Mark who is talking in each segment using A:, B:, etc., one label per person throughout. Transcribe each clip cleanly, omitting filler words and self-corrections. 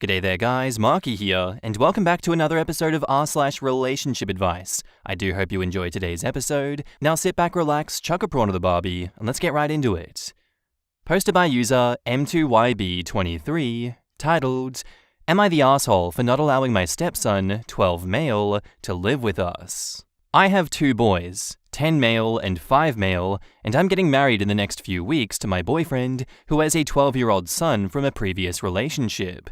A: G'day there guys, Marky here, and welcome back to another episode of r/relationship advice. I do hope you enjoyed today's episode. Now sit back, relax, chuck a prawn to the barbie, and let's get right into it. Posted by user M2YB23, titled, Am I the asshole for not allowing my stepson, 12 male, to live with us? I have 2 boys, 10 male and 5 male, and I'm getting married in the next few weeks to my boyfriend, who has a 12-year-old son from a previous relationship.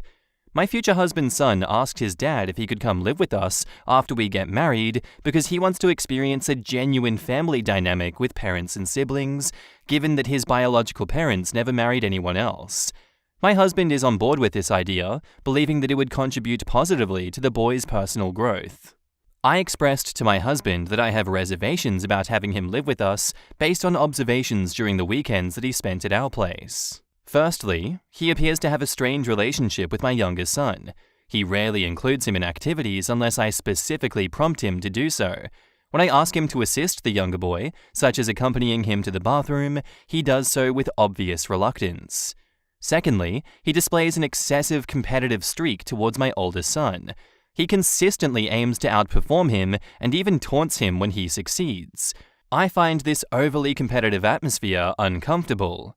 A: My future husband's son asked his dad if he could come live with us after we get married because he wants to experience a genuine family dynamic with parents and siblings, given that his biological parents never married anyone else. My husband is on board with this idea, believing that it would contribute positively to the boy's personal growth. I expressed to my husband that I have reservations about having him live with us based on observations during the weekends that he spent at our place. Firstly, he appears to have a strained relationship with my younger son. He rarely includes him in activities unless I specifically prompt him to do so. When I ask him to assist the younger boy, such as accompanying him to the bathroom, he does so with obvious reluctance. Secondly, he displays an excessive competitive streak towards my older son. He consistently aims to outperform him and even taunts him when he succeeds. I find this overly competitive atmosphere uncomfortable.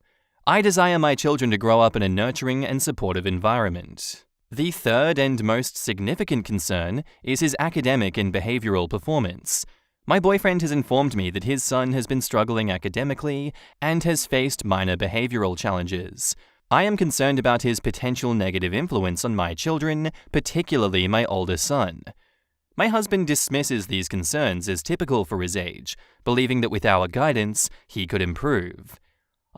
A: I desire my children to grow up in a nurturing and supportive environment. The third and most significant concern is his academic and behavioral performance. My boyfriend has informed me that his son has been struggling academically and has faced minor behavioral challenges. I am concerned about his potential negative influence on my children, particularly my older son. My husband dismisses these concerns as typical for his age, believing that with our guidance, he could improve.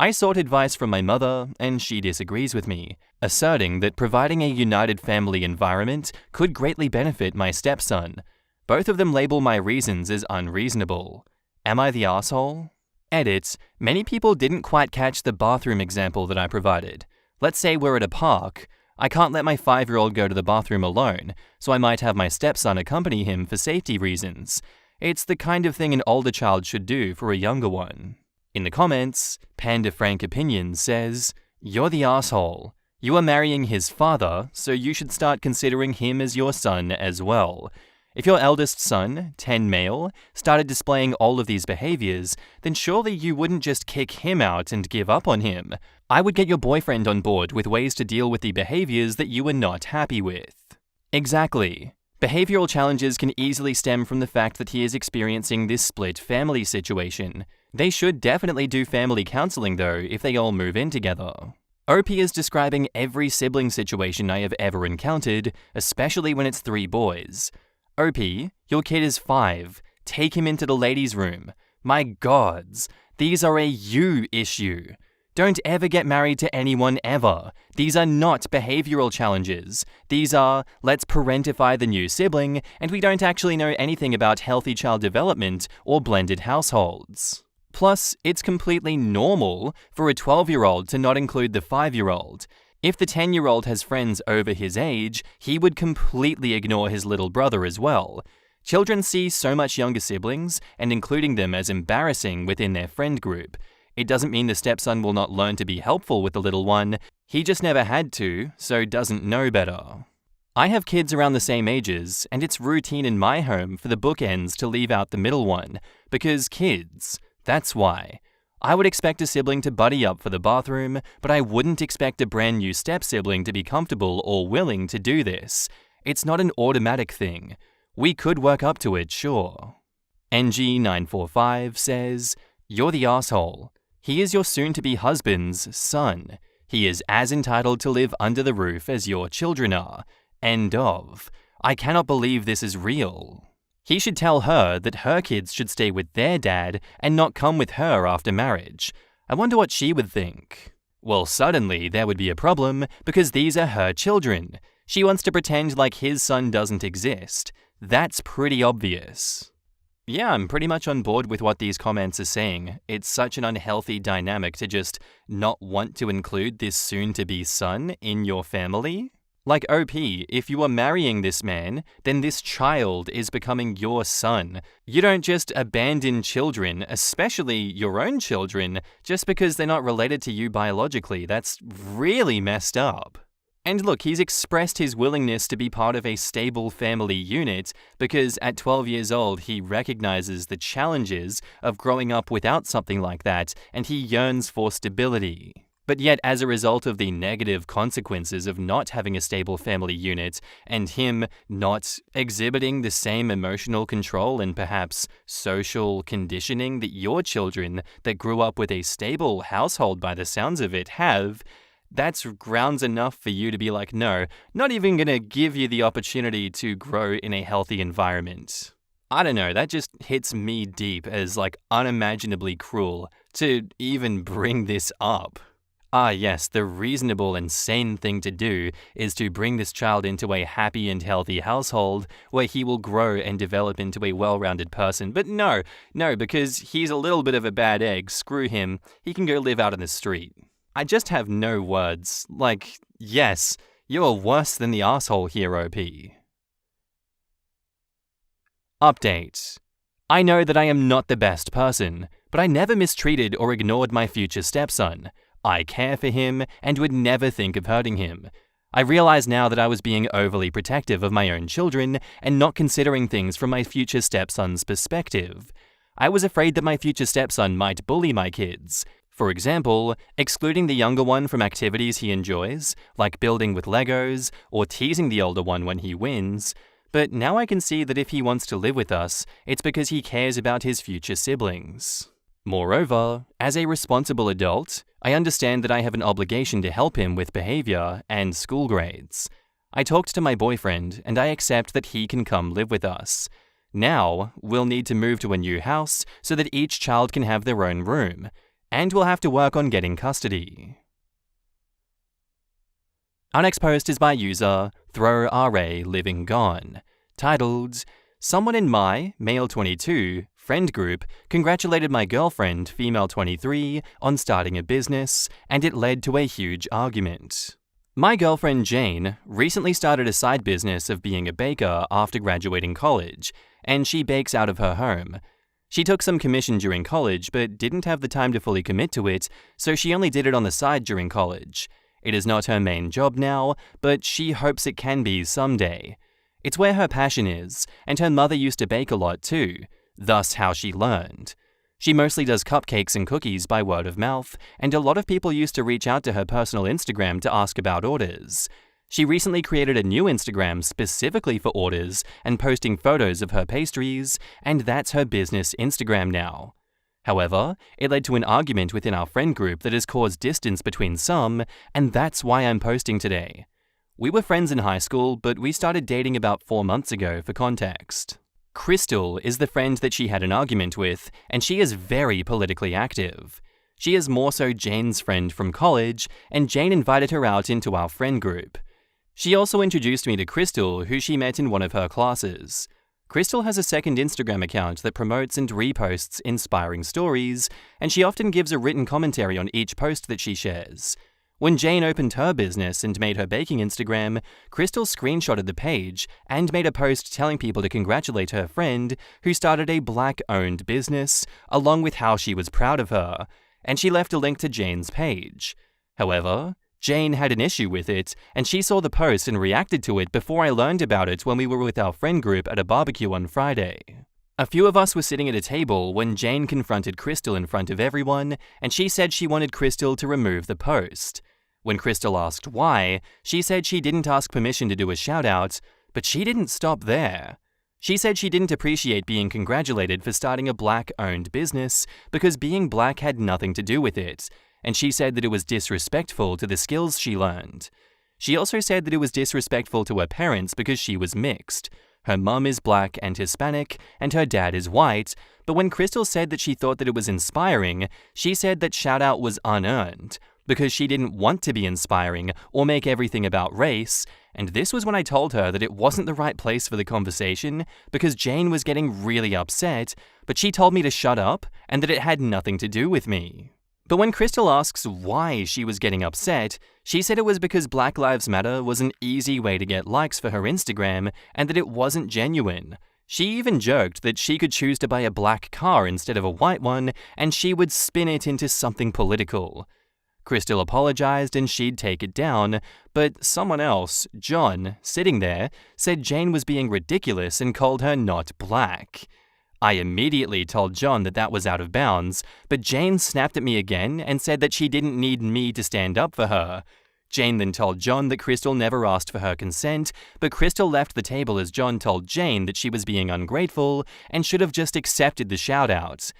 A: I sought advice from my mother, and she disagrees with me, asserting that providing a united family environment could greatly benefit my stepson. Both of them label my reasons as unreasonable. Am I the asshole? Edit, many people didn't quite catch the bathroom example that I provided. Let's say we're at a park. I can't let my 5-year-old go to the bathroom alone, so I might have my stepson accompany him for safety reasons. It's the kind of thing an older child should do for a younger one. In the comments, Panda Frank Opinions says, You're the asshole. You are marrying his father, so you should start considering him as your son as well. If your eldest son, 10 male, started displaying all of these behaviors, then surely you wouldn't just kick him out and give up on him. I would get your boyfriend on board with ways to deal with the behaviors that you are not happy with. Exactly. Behavioral challenges can easily stem from the fact that he is experiencing this split family situation. They should definitely do family counseling though if they all move in together. OP is describing every sibling situation I have ever encountered, especially when it's 3 boys. OP, your kid is 5. Take him into the ladies' room. My gods, these are a you issue. Don't ever get married to anyone ever. These are not behavioral challenges. These are, let's parentify the new sibling, and we don't actually know anything about healthy child development or blended households. Plus, it's completely normal for a 12-year-old to not include the 5-year-old. If the 10-year-old has friends over his age, he would completely ignore his little brother as well. Children see so much younger siblings, and including them as embarrassing within their friend group. It doesn't mean the stepson will not learn to be helpful with the little one. He just never had to, so doesn't know better. I have kids around the same ages, and it's routine in my home for the bookends to leave out the middle one, because kids, that's why. I would expect a sibling to buddy up for the bathroom, but I wouldn't expect a brand new step-sibling to be comfortable or willing to do this. It's not an automatic thing. We could work up to it, sure. NG945 says, You're the asshole. He is your soon-to-be husband's son. He is as entitled to live under the roof as your children are. End of. I cannot believe this is real. He should tell her that her kids should stay with their dad and not come with her after marriage. I wonder what she would think. Well, suddenly there would be a problem because these are her children. She wants to pretend like his son doesn't exist. That's pretty obvious. Yeah, I'm pretty much on board with what these comments are saying. It's such an unhealthy dynamic to just not want to include this soon-to-be son in your family. Like OP, if you are marrying this man, then this child is becoming your son. You don't just abandon children, especially your own children, just because they're not related to you biologically. That's really messed up. And look, he's expressed his willingness to be part of a stable family unit because at 12 years old, he recognizes the challenges of growing up without something like that, and he yearns for stability. But yet, as a result of the negative consequences of not having a stable family unit and him not exhibiting the same emotional control and perhaps social conditioning that your children that grew up with a stable household by the sounds of it have, that's grounds enough for you to be like, no, not even going to give you the opportunity to grow in a healthy environment. I don't know, that just hits me deep as like unimaginably cruel to even bring this up. Ah yes, the reasonable and sane thing to do is to bring this child into a happy and healthy household where he will grow and develop into a well-rounded person. But no, because he's a little bit of a bad egg, screw him, he can go live out in the street. I just have no words. Like, yes, you're worse than the asshole here, OP. Update. I know that I am not the best person, but I never mistreated or ignored my future stepson. I care for him and would never think of hurting him. I realize now that I was being overly protective of my own children and not considering things from my future stepson's perspective. I was afraid that my future stepson might bully my kids. For example, excluding the younger one from activities he enjoys, like building with Legos, or teasing the older one when he wins. But now I can see that if he wants to live with us, it's because he cares about his future siblings. Moreover, as a responsible adult, I understand that I have an obligation to help him with behavior and school grades. I talked to my boyfriend, and I accept that he can come live with us. Now, we'll need to move to a new house so that each child can have their own room, and we'll have to work on getting custody. Our next post is by user ThrowRA titled, Someone in my, male 22, friend group congratulated my girlfriend, female 23, on starting a business, and it led to a huge argument. My girlfriend Jane recently started a side business of being a baker after graduating college, and she bakes out of her home. She took some commission during college but didn't have the time to fully commit to it, so she only did it on the side during college. It is not her main job now, but she hopes it can be someday. It's where her passion is, and her mother used to bake a lot too, thus how she learned. She mostly does cupcakes and cookies by word of mouth, and a lot of people used to reach out to her personal Instagram to ask about orders. She recently created a new Instagram specifically for orders and posting photos of her pastries, and that's her business Instagram now. However, it led to an argument within our friend group that has caused distance between some, and that's why I'm posting today. We were friends in high school, but we started dating about 4 months ago for context. Crystal is the friend that she had an argument with, and she is very politically active. She is more so Jane's friend from college, and Jane invited her out into our friend group. She also introduced me to Crystal, who she met in one of her classes. Crystal has a second Instagram account that promotes and reposts inspiring stories, and she often gives a written commentary on each post that she shares. When Jane opened her business and made her baking Instagram, Crystal screenshotted the page and made a post telling people to congratulate her friend who started a Black-owned business, along with how she was proud of her, and she left a link to Jane's page. However, Jane had an issue with it, and she saw the post and reacted to it before I learned about it when we were with our friend group at a barbecue on Friday. A few of us were sitting at a table when Jane confronted Crystal in front of everyone, and she said she wanted Crystal to remove the post. When Crystal asked why, she said she didn't ask permission to do a shout-out, but she didn't stop there. She said she didn't appreciate being congratulated for starting a Black-owned business because being Black had nothing to do with it, and she said that it was disrespectful to the skills she learned. She also said that it was disrespectful to her parents because she was mixed. Her mum is Black and Hispanic, and her dad is white, but when Crystal said that she thought that it was inspiring, she said that shout-out was unearned, because she didn't want to be inspiring or make everything about race, and this was when I told her that it wasn't the right place for the conversation because Jane was getting really upset, but she told me to shut up and that it had nothing to do with me. But when Crystal asks why she was getting upset, she said it was because Black Lives Matter was an easy way to get likes for her Instagram and that it wasn't genuine. She even joked that she could choose to buy a black car instead of a white one and she would spin it into something political. Crystal apologized and she'd take it down, but someone else, John, sitting there, said Jane was being ridiculous and called her not black. I immediately told John that that was out of bounds, but Jane snapped at me again and said that she didn't need me to stand up for her. Jane then told John that Crystal never asked for her consent, but Crystal left the table as John told Jane that she was being ungrateful and should have just accepted the shout-out.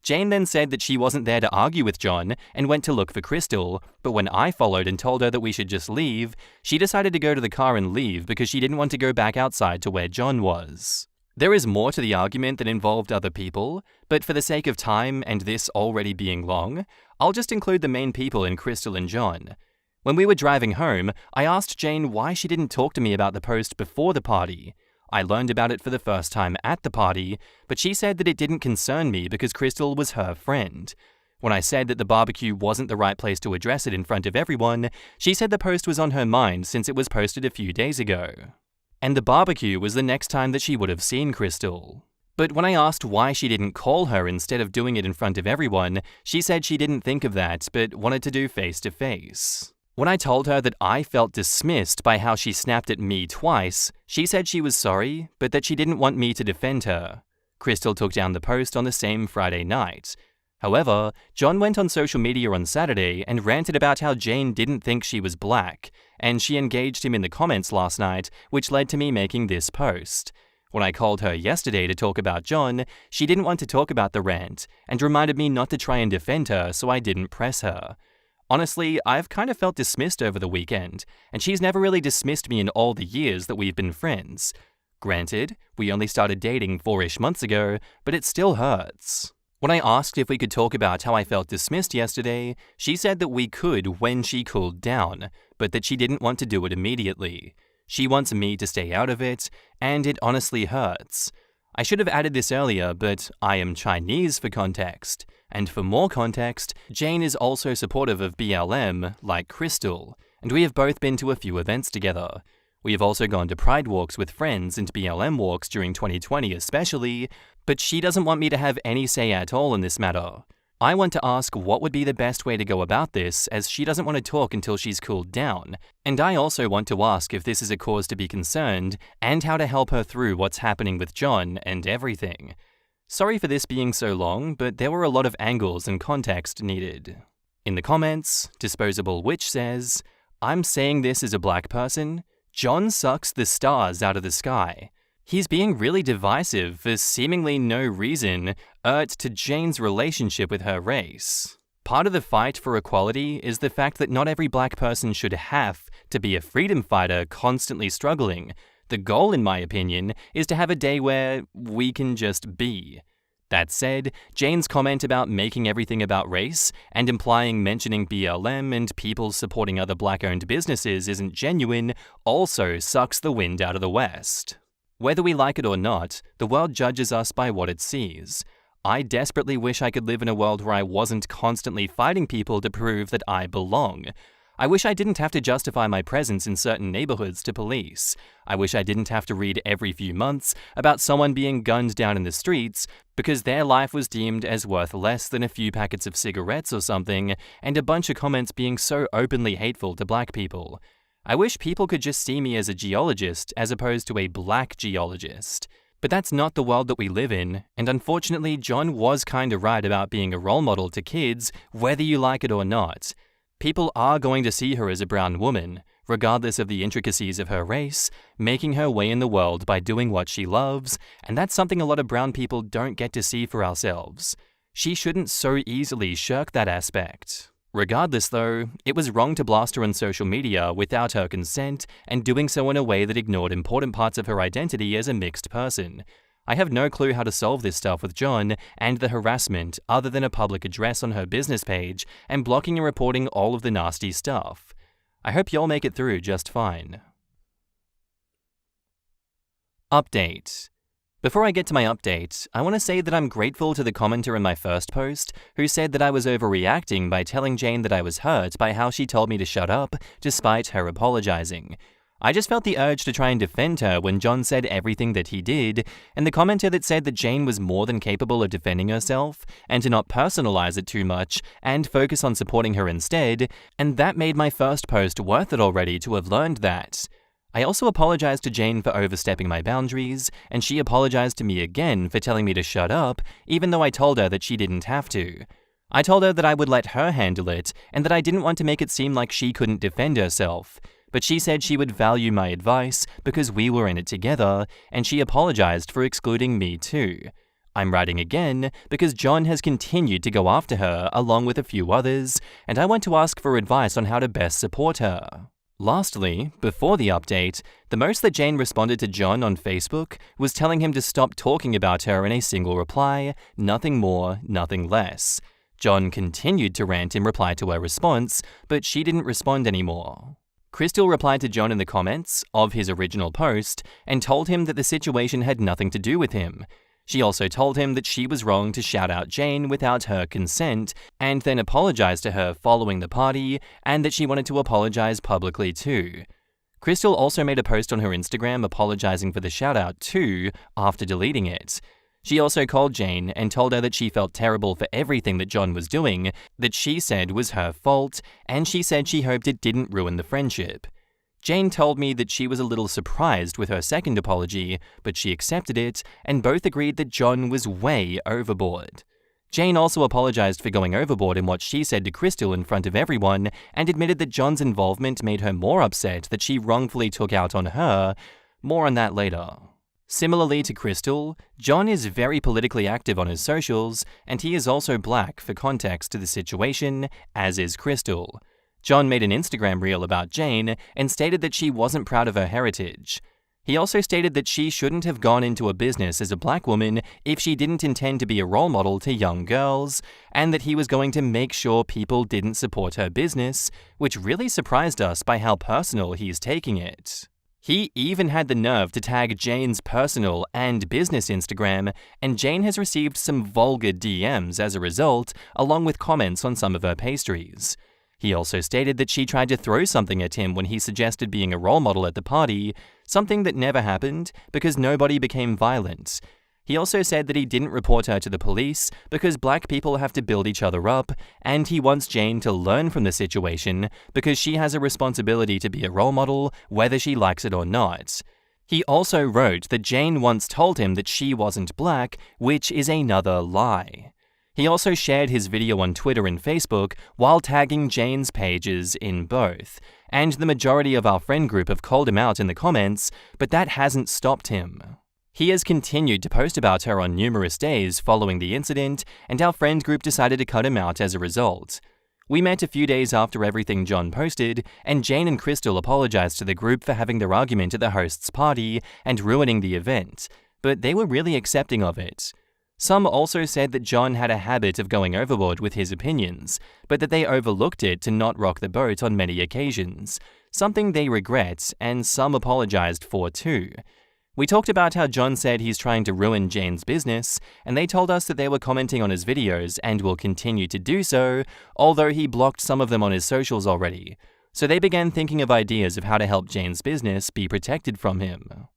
A: Jane then said that she wasn't there to argue with John and went to look for Crystal, but when I followed and told her that we should just leave, she decided to go to the car and leave because she didn't want to go back outside to where John was. There is more to the argument that involved other people, but for the sake of time and this already being long, I'll just include the main people in Crystal and John. When we were driving home, I asked Jane why she didn't talk to me about the post before the party. I learned about it for the first time at the party, but she said that it didn't concern me because Crystal was her friend. When I said that the barbecue wasn't the right place to address it in front of everyone, she said the post was on her mind since it was posted a few days ago. And the barbecue was the next time that she would have seen Crystal. But when I asked why she didn't call her instead of doing it in front of everyone, she said she didn't think of that but wanted to do face-to-face. When I told her that I felt dismissed by how she snapped at me twice, she said she was sorry, but that she didn't want me to defend her. Crystal took down the post on the same Friday night. However, John went on social media on Saturday and ranted about how Jane didn't think she was black, and she engaged him in the comments last night, which led to me making this post. When I called her yesterday to talk about John, she didn't want to talk about the rant, and reminded me not to try and defend her, so I didn't press her. Honestly, I've kind of felt dismissed over the weekend, and she's never really dismissed me in all the years that we've been friends. Granted, we only started dating 4-ish months ago, but it still hurts. When I asked if we could talk about how I felt dismissed yesterday, she said that we could when she cooled down, but that she didn't want to do it immediately. She wants me to stay out of it, and it honestly hurts. I should have added this earlier, but I am Chinese for context. And for more context, Jane is also supportive of BLM, like Crystal, and we have both been to a few events together. We have also gone to Pride walks with friends and BLM walks during 2020 especially, but she doesn't want me to have any say at all in this matter. I want to ask what would be the best way to go about this, as she doesn't want to talk until she's cooled down, and I also want to ask if this is a cause to be concerned, and how to help her through what's happening with John and everything. Sorry for this being so long, but there were a lot of angles and context needed. In the comments, Disposable Witch says, "I'm saying this as a black person. John sucks the stars out of the sky. He's being really divisive for seemingly no reason to Jane's relationship with her race. Part of the fight for equality is the fact that not every black person should have to be a freedom fighter constantly struggling. The goal, in my opinion, is to have a day where we can just be." That said, Jane's comment about making everything about race and implying mentioning BLM and people supporting other black-owned businesses isn't genuine also sucks the wind out of the West. Whether we like it or not, the world judges us by what it sees. I desperately wish I could live in a world where I wasn't constantly fighting people to prove that I belong. I wish I didn't have to justify my presence in certain neighborhoods to police. I wish I didn't have to read every few months about someone being gunned down in the streets because their life was deemed as worth less than a few packets of cigarettes or something, and a bunch of comments being so openly hateful to black people. I wish people could just see me as a geologist as opposed to a black geologist. But that's not the world that we live in, and unfortunately John was kinda right about being a role model to kids, whether you like it or not. People are going to see her as a brown woman, regardless of the intricacies of her race, making her way in the world by doing what she loves, and that's something a lot of brown people don't get to see for ourselves. She shouldn't so easily shirk that aspect. Regardless though, it was wrong to blast her on social media without her consent and doing so in a way that ignored important parts of her identity as a mixed person. I have no clue how to solve this stuff with John and the harassment other than a public address on her business page and blocking and reporting all of the nasty stuff. I hope y'all make it through just fine. Update. Before I get to my update, I want to say that I'm grateful to the commenter in my first post who said that I was overreacting by telling Jane that I was hurt by how she told me to shut up despite her apologizing. I just felt the urge to try and defend her when John said everything that he did, and the commenter that said that Jane was more than capable of defending herself, and to not personalize it too much, and focus on supporting her instead, and that made my first post worth it already to have learned that. I also apologized to Jane for overstepping my boundaries, and she apologized to me again for telling me to shut up, even though I told her that she didn't have to. I told her that I would let her handle it, and that I didn't want to make it seem like she couldn't defend herself. But she said she would value my advice because we were in it together, and she apologized for excluding me too. I'm writing again because John has continued to go after her along with a few others, and I want to ask for advice on how to best support her. Lastly, before the update, the most that Jane responded to John on Facebook was telling him to stop talking about her in a single reply, nothing more, nothing less. John continued to rant in reply to her response, but she didn't respond anymore. Crystal replied to John in the comments of his original post and told him that the situation had nothing to do with him. She also told him that she was wrong to shout out Jane without her consent, and then apologized to her following the party, and that she wanted to apologize publicly too. Crystal also made a post on her Instagram apologizing for the shout out too after deleting it. She also called Jane and told her that she felt terrible for everything that John was doing, that she said was her fault, and she said she hoped it didn't ruin the friendship. Jane told me that she was a little surprised with her second apology, but she accepted it, and both agreed that John was way overboard. Jane also apologized for going overboard in what she said to Crystal in front of everyone, and admitted that John's involvement made her more upset that she wrongfully took out on her. More on that later. Similarly to Crystal, John is very politically active on his socials, and he is also black for context to the situation, as is Crystal. John made an Instagram reel about Jane and stated that she wasn't proud of her heritage. He also stated that she shouldn't have gone into a business as a black woman if she didn't intend to be a role model to young girls, and that he was going to make sure people didn't support her business, which really surprised us by how personal he's taking it. He even had the nerve to tag Jane's personal and business Instagram, and Jane has received some vulgar DMs as a result, along with comments on some of her pastries. He also stated that she tried to throw something at him when he suggested being a role model at the party, something that never happened because nobody became violent. He also said that he didn't report her to the police because black people have to build each other up, and he wants Jane to learn from the situation because she has a responsibility to be a role model whether she likes it or not. He also wrote that Jane once told him that she wasn't black, which is another lie. He also shared his video on Twitter and Facebook while tagging Jane's pages in both, and the majority of our friend group have called him out in the comments, but that hasn't stopped him. He has continued to post about her on numerous days following the incident, and our friend group decided to cut him out as a result. We met a few days after everything John posted, and Jane and Crystal apologized to the group for having their argument at the host's party and ruining the event, but they were really accepting of it. Some also said that John had a habit of going overboard with his opinions, but that they overlooked it to not rock the boat on many occasions, something they regret and some apologized for too. We talked about how John said he's trying to ruin Jane's business, and they told us that they were commenting on his videos and will continue to do so, although he blocked some of them on his socials already. So they began thinking of ideas of how to help Jane's business be protected from him.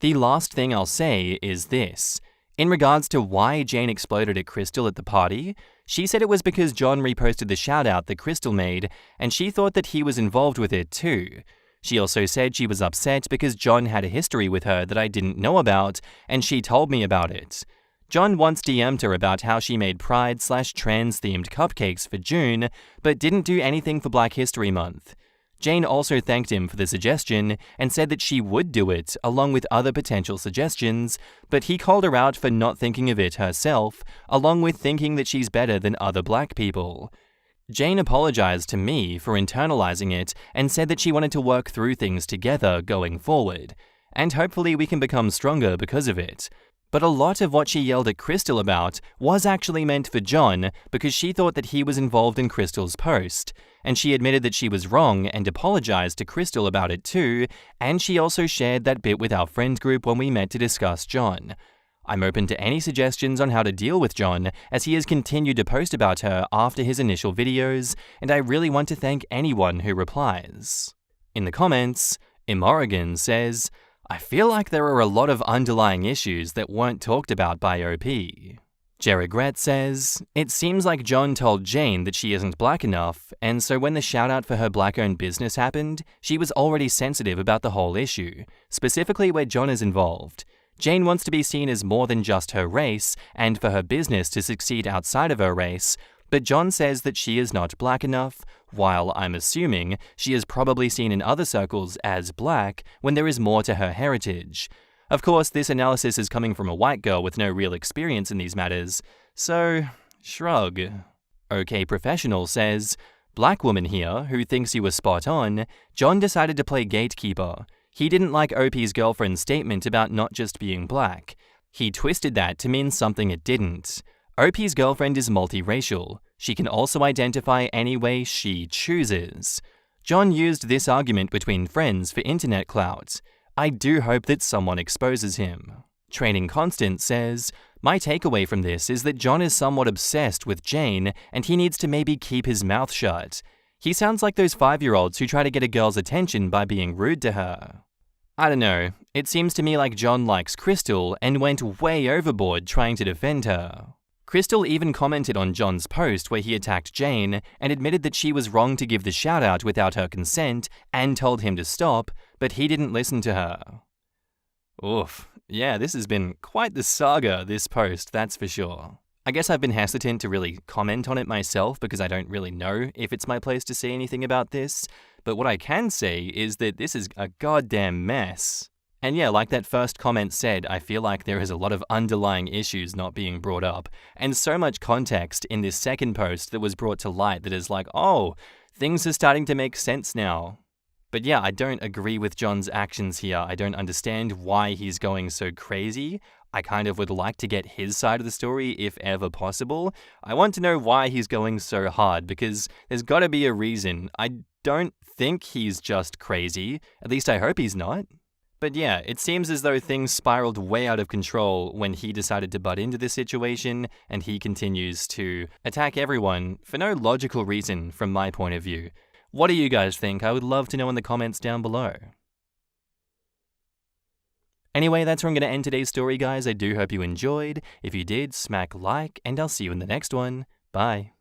A: The last thing I'll say is this. In regards to why Jane exploded at Crystal at the party, she said it was because John reposted the shout-out that Crystal made, and she thought that he was involved with it too. She also said she was upset because John had a history with her that I didn't know about, and she told me about it. John once DM'd her about how she made pride/trans-themed cupcakes for June, but didn't do anything for Black History Month. Jane also thanked him for the suggestion and said that she would do it along with other potential suggestions, but he called her out for not thinking of it herself, along with thinking that she's better than other black people. Jane apologized to me for internalizing it and said that she wanted to work through things together going forward, and hopefully we can become stronger because of it. But a lot of what she yelled at Crystal about was actually meant for John because she thought that he was involved in Crystal's post, and she admitted that she was wrong and apologized to Crystal about it too, and she also shared that bit with our friend group when we met to discuss John. I'm open to any suggestions on how to deal with John, as he has continued to post about her after his initial videos, and I really want to thank anyone who replies. In the comments, Imoregan says, I feel like there are a lot of underlying issues that weren't talked about by OP. Jerigret says, it seems like John told Jane that she isn't black enough, and so when the shout-out for her black-owned business happened, she was already sensitive about the whole issue, specifically where John is involved. Jane wants to be seen as more than just her race, and for her business to succeed outside of her race, but John says that she is not black enough, while I'm assuming she is probably seen in other circles as black when there is more to her heritage. Of course, this analysis is coming from a white girl with no real experience in these matters, so shrug. OK Professional says, black woman here who thinks you were spot on, John decided to play gatekeeper. He didn't like OP's girlfriend's statement about not just being black. He twisted that to mean something it didn't. OP's girlfriend is multiracial. She can also identify any way she chooses. John used this argument between friends for internet clout. I do hope that someone exposes him. Training Constant says, my takeaway from this is that John is somewhat obsessed with Jane and he needs to maybe keep his mouth shut. He sounds like those 5-year-olds who try to get a girl's attention by being rude to her. I don't know, it seems to me like John likes Crystal and went way overboard trying to defend her. Crystal even commented on John's post where he attacked Jane and admitted that she was wrong to give the shout-out without her consent and told him to stop, but he didn't listen to her. Oof, yeah, this has been quite the saga, this post, that's for sure. I guess I've been hesitant to really comment on it myself because I don't really know if it's my place to say anything about this, but what I can say is that this is a goddamn mess. And yeah, like that first comment said, I feel like there is a lot of underlying issues not being brought up, and so much context in this second post that was brought to light that is like, oh, things are starting to make sense now. But yeah, I don't agree with John's actions here. I don't understand why he's going so crazy. I kind of would like to get his side of the story if ever possible. I want to know why he's going so hard because there's got to be a reason. I don't think he's just crazy. At least I hope he's not. But yeah, it seems as though things spiraled way out of control when he decided to butt into this situation, and he continues to attack everyone for no logical reason from my point of view. What do you guys think? I would love to know in the comments down below. Anyway, that's where I'm going to end today's story, guys. I do hope you enjoyed. If you did, smack like, and I'll see you in the next one. Bye.